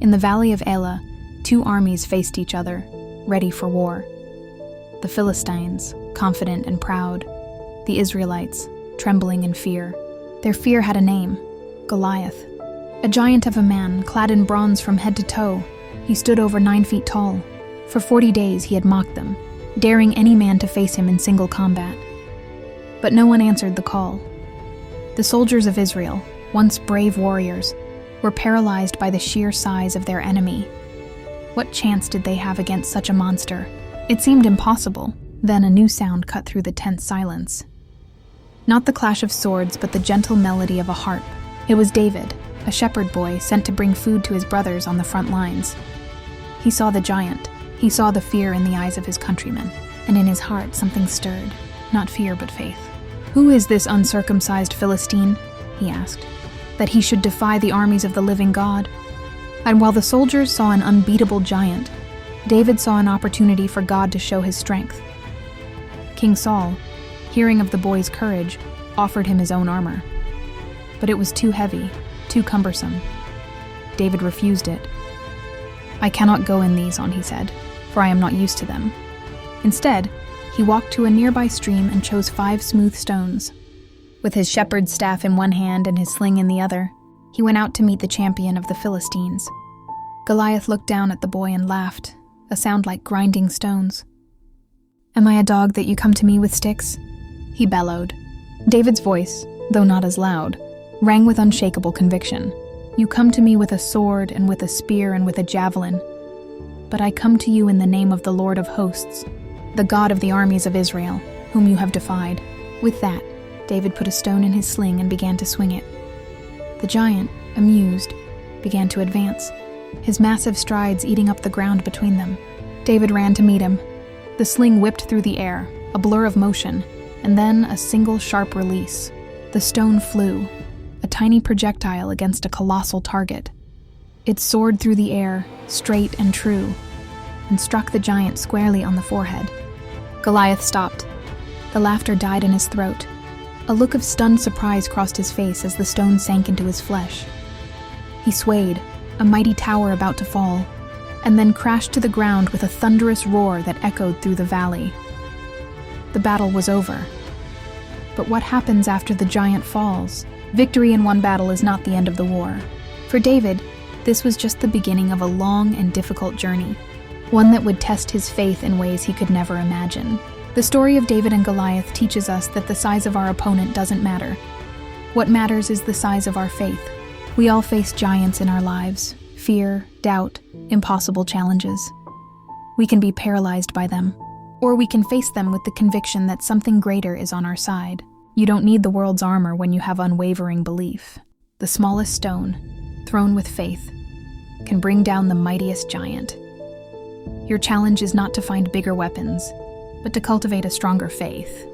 In the valley of Elah, two armies faced each other, ready for war. The Philistines, confident and proud. The Israelites, trembling in fear. Their fear had a name, Goliath. A giant of a man, clad in bronze from head to toe. He stood over 9 feet tall. For 40 days he had mocked them, daring any man to face him in single combat. But no one answered the call. The soldiers of Israel, once brave warriors, were paralyzed by the sheer size of their enemy. What chance did they have against such a monster? It seemed impossible. Then a new sound cut through the tense silence. Not the clash of swords, but the gentle melody of a harp. It was David, a shepherd boy sent to bring food to his brothers on the front lines. He saw the giant. He saw the fear in the eyes of his countrymen, and in his heart something stirred, not fear but faith. "Who is this uncircumcised Philistine?" he asked, "that he should defy the armies of the living God?" And while the soldiers saw an unbeatable giant, David saw an opportunity for God to show his strength. King Saul, hearing of the boy's courage, offered him his own armor. But it was too heavy, too cumbersome. David refused it. "I cannot go in these on," he said, "for I am not used to them." Instead, he walked to a nearby stream and chose 5 smooth stones. With his shepherd's staff in one hand and his sling in the other, he went out to meet the champion of the Philistines. Goliath looked down at the boy and laughed, a sound like grinding stones. "Am I a dog that you come to me with sticks?" he bellowed. David's voice, though not as loud, rang with unshakable conviction. "You come to me with a sword and with a spear and with a javelin, but I come to you in the name of the Lord of hosts, the God of the armies of Israel, whom you have defied." With that, David put a stone in his sling and began to swing it. The giant, amused, began to advance, his massive strides eating up the ground between them. David ran to meet him. The sling whipped through the air, a blur of motion, and then a single sharp release. The stone flew, a tiny projectile against a colossal target. It soared through the air, straight and true, and struck the giant squarely on the forehead. Goliath stopped. The laughter died in his throat. A look of stunned surprise crossed his face as the stone sank into his flesh. He swayed, a mighty tower about to fall, and then crashed to the ground with a thunderous roar that echoed through the valley. The battle was over. But what happens after the giant falls? Victory in one battle is not the end of the war. For David, this was just the beginning of a long and difficult journey, one that would test his faith in ways he could never imagine. The story of David and Goliath teaches us that the size of our opponent doesn't matter. What matters is the size of our faith. We all face giants in our lives: fear, doubt, impossible challenges. We can be paralyzed by them, or we can face them with the conviction that something greater is on our side. You don't need the world's armor when you have unwavering belief. The smallest stone, thrown with faith, can bring down the mightiest giant. Your challenge is not to find bigger weapons, but to cultivate a stronger faith.